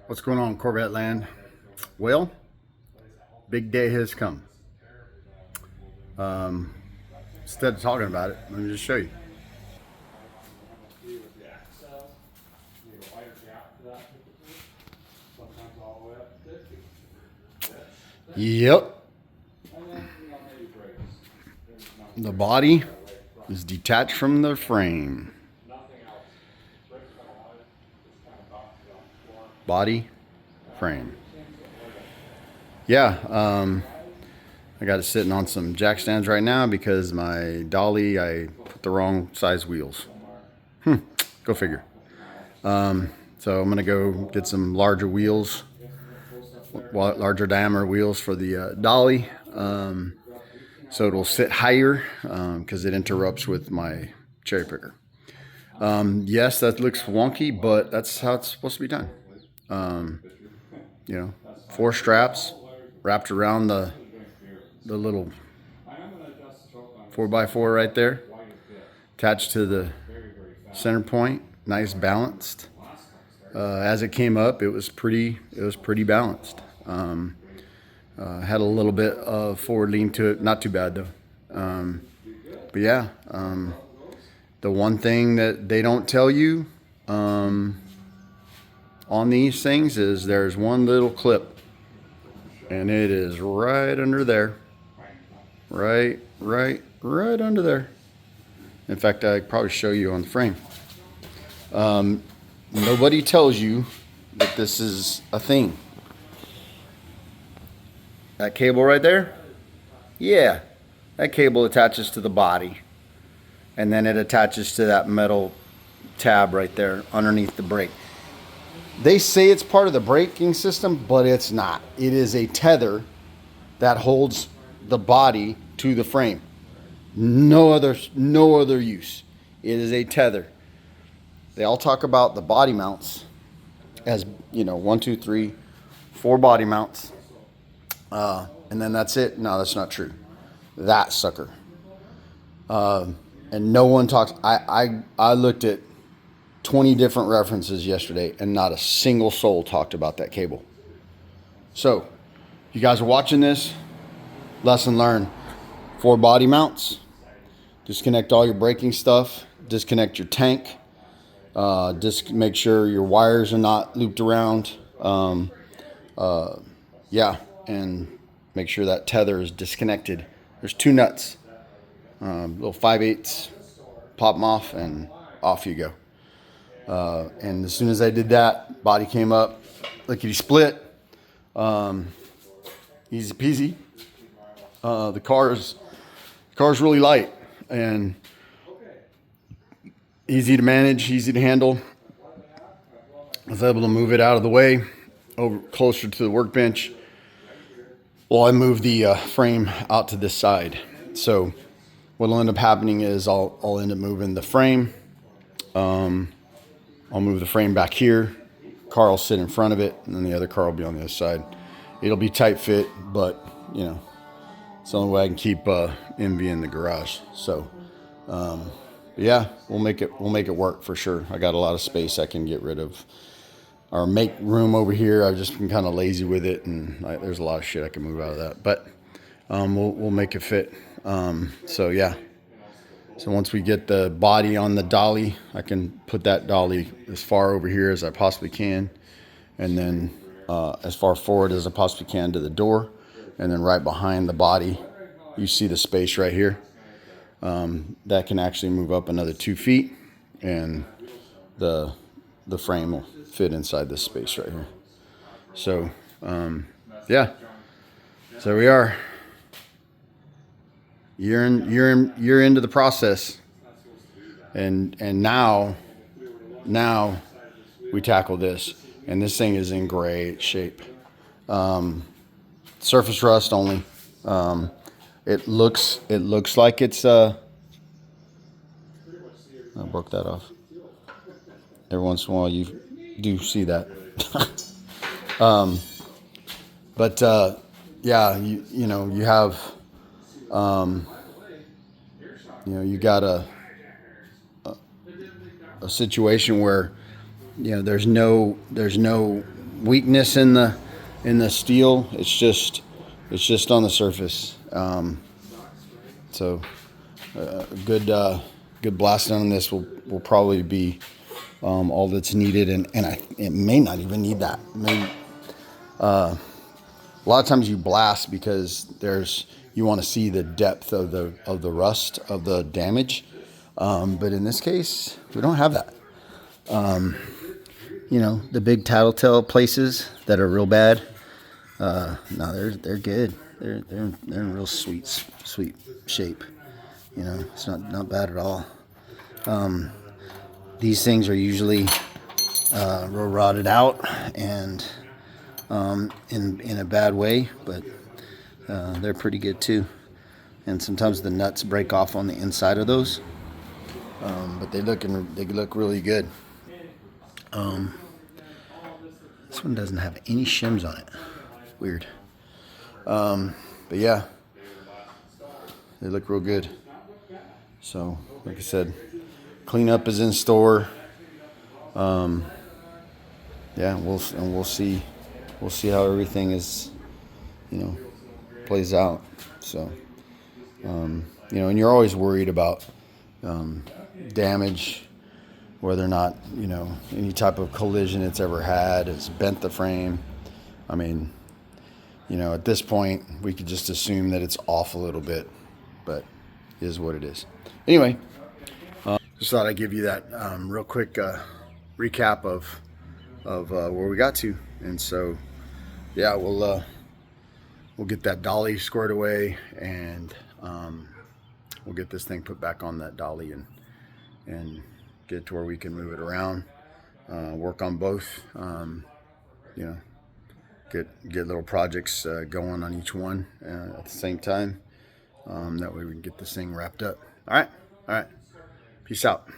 What's going on, Corvette land? Well, big day has come. Um, Instead of talking about it, let me just show you. Yep, the body is detached from the frame. Body, frame. Yeah, I got it sitting on some jack stands right now because my dolly, I put the wrong size wheels. Go figure. So I'm gonna go get some larger wheels, larger diameter wheels for the dolly, so it'll sit higher because it interrupts with my cherry picker. Yes, that looks wonky, but that's how it's supposed to be done. Um, you know, four straps wrapped around the little 4x4 right there, attached to the center point, nice balanced. As it came up, it was pretty balanced. Had a little bit of forward lean to it, not too bad though. But yeah, the one thing that they don't tell you on these things is there's one little clip, and it is right under there, right under there. In fact, I probably show you on the frame. Nobody tells you that this is a thing. That cable right there, yeah, that cable attaches to the body, and then it attaches to that metal tab right there underneath the brake. They say it's part of the braking system, but it's not. It is a tether that holds the body to the frame. No other use. It is a tether. They all talk about the body mounts as, one, two, three, four body mounts, and then that's it. No, that's not true. That sucker. And no one talks. I looked at 20 different references yesterday, and not a single soul talked about that cable. So, you guys are watching this, lesson learned. Four body mounts. Disconnect all your braking stuff. Disconnect your tank. Make sure your wires are not looped around. Yeah, and make sure that tether is disconnected. There's two nuts, little 5/8, pop them off, and off you go. And as soon as I did that, body came up, lickety split, easy peasy. The car's really light and easy to manage, easy to handle. I was able to move it out of the way, over closer to the workbench. Well, I moved the frame out to this side. So what'll end up happening is I'll end up moving the frame. I'll move the frame back here. Car will sit in front of it, and then the other car will be on the other side. It'll be tight fit, but it's the only way I can keep Envy in the garage. So, yeah, we'll make it work for sure. I got a lot of space I can get rid of, or make room over here. I've just been kind of lazy with it, and there's a lot of shit I can move out of that. But we'll make it fit. So yeah. So once we get the body on the dolly, I can put that dolly as far over here as I possibly can, and then as far forward as I possibly can to the door, and then right behind the body, you see the space right here. That can actually move up another 2 feet, and the frame will fit inside this space right here. So yeah, so we are. You're into the process, and now we tackle this, and this thing is in great shape. Surface rust only. It looks like it's I broke that off. Every once in a while you do see that. But yeah, you have you got a situation where there's no weakness in the steel. It's just on the surface. So good blasting on this will probably be all that's needed, and it may not even need that. A lot of times you blast because you want to see the depth of the rust, of the damage, but in this case we don't have that. You know, the big tattletale places that are real bad, no, they're good. They're in real sweet shape. You know, it's not bad at all. These things are usually real rotted out and in a bad way, but they're pretty good too. And sometimes the nuts break off on the inside of those, but they look really good. This one doesn't have any shims on it. Weird. But yeah, they look real good. So, like I said, cleanup is in store. Yeah, we'll see how everything is, plays out. So, and you're always worried about damage, whether or not any type of collision it's ever had has bent the frame. I mean, at this point we could just assume that it's off a little bit, but it is what it is. Anyway, just thought I'd give you that real quick recap of where we got to, and so yeah, we'll get that dolly squared away, and we'll get this thing put back on that dolly and get to where we can move it around, work on both, get little projects going on each one at the same time. That way we can get this thing wrapped up. All right. Peace out.